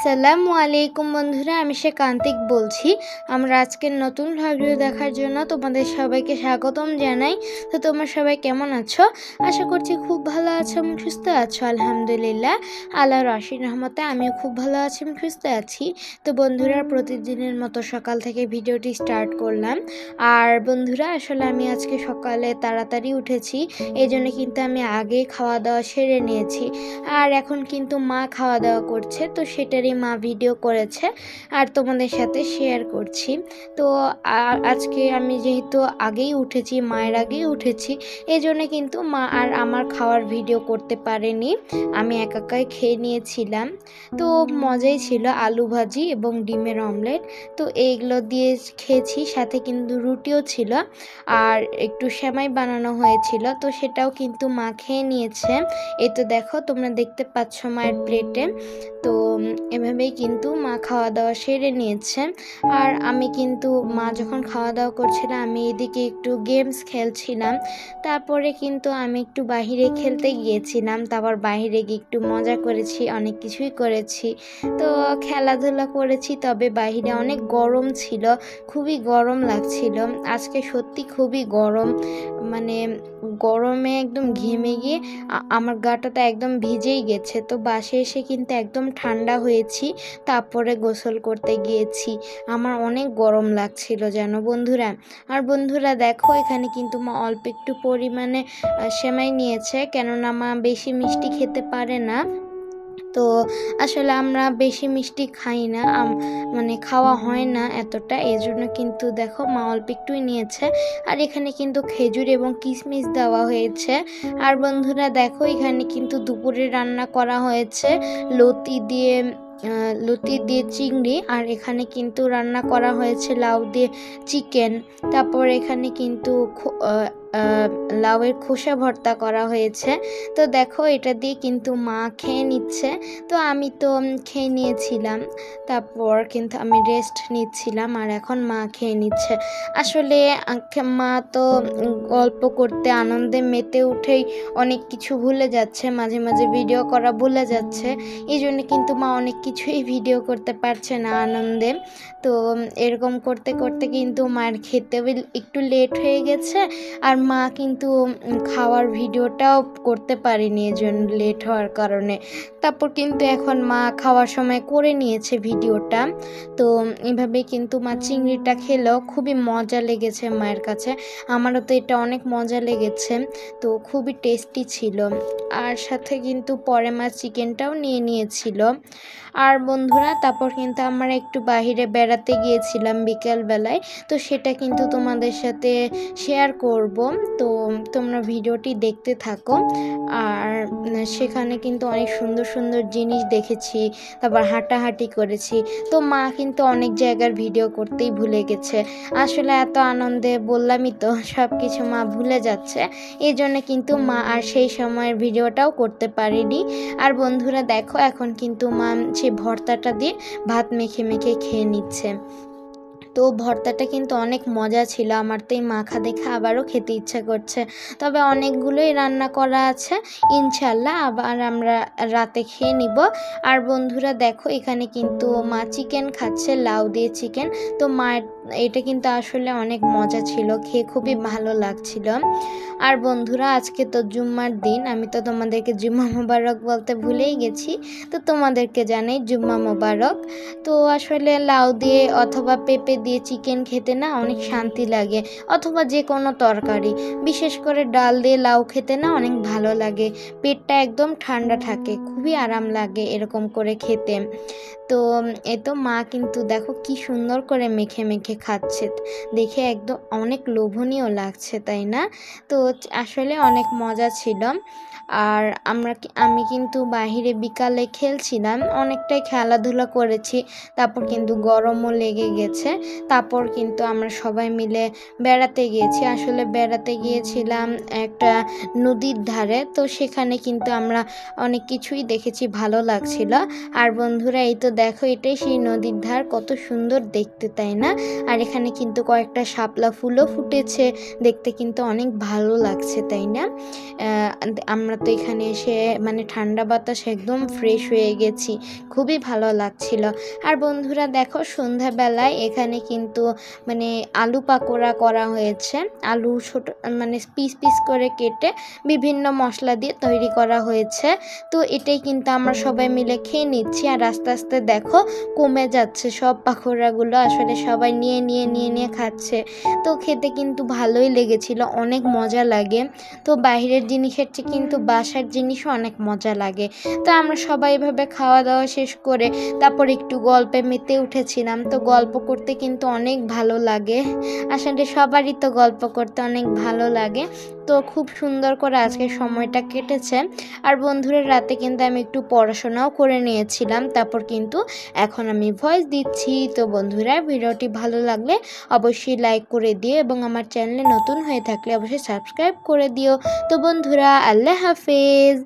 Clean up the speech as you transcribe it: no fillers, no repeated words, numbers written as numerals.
আসসালামু আলাইকুম বন্ধুরা, আমি কান্তিক বলছি। আমরা আজকের নতুন ভিডিও দেখার জন্য তোমাদের সবাইকে স্বাগতম জানাই। তো তোমরা সবাই কেমন আছো? আশা করছি খুব ভালো আছো এবং সুস্থ আছো। আলহামদুলিল্লাহ, আল্লাহর অসীম রহমতে আমিও খুব ভালো আছি এবং সুস্থ আছি। তো বন্ধুরা, প্রতিদিনের মতো সকাল থেকে ভিডিওটি স্টার্ট করলাম। আর বন্ধুরা, আসলে আমি আজকে সকালে তাড়াতাড়ি উঠেছি, এই জন্য কিন্তু আমি আগেই খাওয়া দাওয়া সেরে নিয়েছি। আর এখন কিন্তু মা খাওয়া দাওয়া করছে, তো সেটারই মা ভিডিও করেছে আর তোমাদের সাথে শেয়ার করছি। তো আজকে আমি যেহেতু আগেই উঠেছি, মায়ের আগেই উঠেছি, এই জন্য কিন্তু মা আর আমার খাওয়ার ভিডিও করতে পারেনি। আমি একাই খেয়ে নিয়েছিলাম। তো মজাই ছিল, আলু ভাজি এবং ডিমের অমলেট। তো এইগুলো দিয়ে খেয়েছি, সাথে কিন্তু রুটিও ছিল আর একটু সেমাই বানানো হয়েছিল, তো সেটাও কিন্তু মা খেয়ে নিয়েছে। এই তো দেখো, তোমরা দেখতে পাচ্ছ মায়ের প্লেটে। তো এভাবেই কিন্তু মা খাওয়া দাওয়া সেরে নিয়েছে। আর আমি কিন্তু মা যখন খাওয়া দাওয়া করছিলাম, আমি এদিকে একটু গেমস খেলছিলাম। তারপরে কিন্তু আমি একটু বাহিরে খেলতে গিয়েছিলাম, তারপর বাহিরে গিয়ে একটু মজা করেছি, অনেক কিছুই করেছি। তো খেলাধুলা করেছি, তবে বাহিরে অনেক গরম ছিল, খুবই গরম লাগছিল আজকে, সত্যি খুবই গরম। মানে গরমে একদম ঘেমে গিয়ে আমার গাটা তো একদম ভিজেই গেছে। তো বাসে এসে কিন্তু একদম ঠান্ডা হয়েছি, তারপরে গোসল করতে গিয়েছি। আমার অনেক গরম লাগছিল যেন বন্ধুরা। আর বন্ধুরা দেখো, এখানে কিন্তু মা অল্প একটু পরিমাণে সেমাই নিয়েছে, কেননা মা বেশি মিষ্টি খেতে পারে না। তো আসলে আমরা বেশি মিষ্টি খাই না, মানে খাওয়া হয় না এতটা, এই জন্য কিন্তু দেখো মা অল্প একটুই নিয়েছে। আর এখানে কিন্তু খেজুর এবং কিশমিশ দেওয়া হয়েছে। আর বন্ধুরা দেখো, এখানে কিন্তু দুপুরে রান্না করা হয়েছে লতি দিয়ে চিংড়ি, আর এখানে কিন্তু রান্না করা হয়েছে লাউ দিয়ে চিকেন। তারপর এখানে কিন্তু লাউয়ের খোসা ভর্তা করা হয়েছে। তো দেখো, এটা দিয়ে কিন্তু মা খেয়ে নিচ্ছে। তো আমি তো খেয়ে নিয়েছিলাম, তারপর কিন্তু আমি রেস্ট নিচ্ছিলাম, আর এখন মা খেয়ে নিচ্ছে। আসলে মা তো গল্প করতে আনন্দে মেতে উঠেই অনেক কিছু ভুলে যাচ্ছে, মাঝে মাঝে ভিডিও করা ভুলে যাচ্ছে। এই জন্য কিন্তু মা অনেক কিছুই ভিডিও করতে পারছে না আনন্দে। তো এরকম করতে করতে কিন্তু মায়ের খেতে একটু লেট হয়ে গেছে, আর মা কিন্তু খাওয়ার ভিডিওটাও করতে পারেনি এজন্য, লেট হওয়ার কারণে। তারপর কিন্তু এখন মা খাওয়ার সময় করে নিয়েছে ভিডিওটা। তো এভাবেই কিন্তু মা চিংড়িটা খেলেও খুবই মজা লেগেছে মায়ের কাছে, আমারও তো এটা অনেক মজা লেগেছে। তো খুবই টেস্টি ছিল। আর সাথে কিন্তু পরে মা চিকেনটাও নিয়ে নিয়েছিল। আর বন্ধুরা, তারপর কিন্তু আমরা একটু বাহিরে বেড়াতে গিয়েছিলাম বিকেলবেলায়, তো সেটা কিন্তু তোমাদের সাথে শেয়ার করব। তো তোমরা ভিডিওটি দেখতে থাকো। আর সেখানে কিন্তু অনেক সুন্দর সুন্দর জিনিস দেখেছি, তারপর হাঁটাহাঁটি করেছি। তো মা কিন্তু অনেক জায়গার ভিডিও করতেই ভুলে গেছে। আসলে এত আনন্দে বললামই তো, সব কিছু মা ভুলে যাচ্ছে, এই জন্য কিন্তু মা আর সেই সময়ের ভিডিওটাও করতে পারেনি। আর বন্ধুরা দেখো, এখন কিন্তু মা সেই ভর্তাটা দিয়ে ভাত মেখে মেখে খেয়ে নিচ্ছে। তো ভর্তাটা কিন্তু অনেক মজা ছিল, আমার তো এই মাখা দেখে আবারও খেতে ইচ্ছা করছে। তবে অনেকগুলোই রান্না করা আছে, ইনশাল্লাহ আবার আমরা রাতে খেয়ে নিব। আর বন্ধুরা দেখো, এখানে কিন্তু মা চিকেন খাচ্ছে, লাউ দিয়ে চিকেন। তো মায়ের এটা কিন্তু আসলে অনেক মজা ছিল, খেয়ে খুবই ভালো লাগছিল। আর বন্ধুরা, আজকে তো জুম্মার দিন, আমি তো তোমাদেরকে জুম্মা মোবারক বলতে ভুলেই গেছি। তো তোমাদেরকে জানাই জুম্মা মোবারক। তো আসলে লাউ দিয়ে অথবা পেঁপে দিয়ে চিকেন খেতে না অনেক শান্তি লাগে, অথবা যে কোনো তরকারি, বিশেষ করে ডাল দিয়ে লাউ খেতে না অনেক ভালো লাগে, পেটটা একদম ঠান্ডা থাকে, খুবই আরাম লাগে এরকম করে খেতে। তো এ তো মা কিন্তু দেখো কি সুন্দর করে মেখে মেখে খাচ্ছে, দেখে একদম অনেক লোভনীয় লাগছে, তাই না? তো আসলে অনেক মজা ছিল। আর আমি কিন্তু বাহিরে বিকালে খেলছিলাম, অনেকটাই খেলাধুলা করেছি, তারপর কিন্তু গরমও লেগে গেছে। তারপর কিন্তু আমরা সবাই মিলে বেড়াতে গিয়েছি, আসলে বেড়াতে গিয়েছিলাম একটা নদীর ধারে। তো সেখানে কিন্তু আমরা অনেক কিছুই দেখেছি, ভালো লাগছিল। আর বন্ধুরা, এই তো দেখো, এটাই সেই নদীর ধার, কত সুন্দর দেখতে, তাই না? আর এখানে কিন্তু কয়েকটা শাপলা ফুলও ফুটেছে, দেখতে কিন্তু অনেক ভালো লাগছে, তাই না? আমরা তো এখানে এসে মানে ঠান্ডা বাতাস একদম ফ্রেশ হয়ে গেছি, খুবই ভালো লাগছিল। আর বন্ধুরা দেখো সন্ধ্যাবেলায় এখানে কিন্তু মানে আলু পাকোড়া করা হয়েছে, আলু ছোট মানে পিস পিস করে কেটে বিভিন্ন মশলা দিয়ে তৈরি করা হয়েছে। তো এটাই কিন্তু আমরা সবাই মিলে খেয়ে নিচ্ছি, আর আস্তে আস্তে দেখো কমে যাচ্ছে সব পাকোড়াগুলো, আসলে সবাই নিয়ে নিয়ে নিয়ে নিয়ে খাচ্ছে। তো খেতে কিন্তু ভালোই লেগেছিল, অনেক মজা লাগে। তো বাইরের জিনিসের চেয়ে কিন্তু বাসার জিনিসও অনেক মজা লাগে। তো আমরা সবাই এভাবে খাওয়া দাওয়া শেষ করে তারপর একটু গল্পে মেতে উঠেছিলাম। তো গল্প করতে কিন্তু অনেক ভালো লাগে, আসলে সবারই তো গল্প করতে অনেক ভালো লাগে। তো খুব সুন্দর করে আজকে সময়টা কেটেছে। আর বন্ধুরা রাতে কিন্তু আমি একটু পড়াশোনাও করে নিয়েছিলাম, তারপর কিন্তু এখন আমি ভয়েস দিচ্ছি। তো বন্ধুরা ভিডিওটি ভালো লাগলে অবশ্যই লাইক করে দিও, এবং আমার চ্যানেলে নতুন হয়ে থাকলে অবশ্যই সাবস্ক্রাইব করে দিও। তো বন্ধুরা আল্লাহ হাফেজ।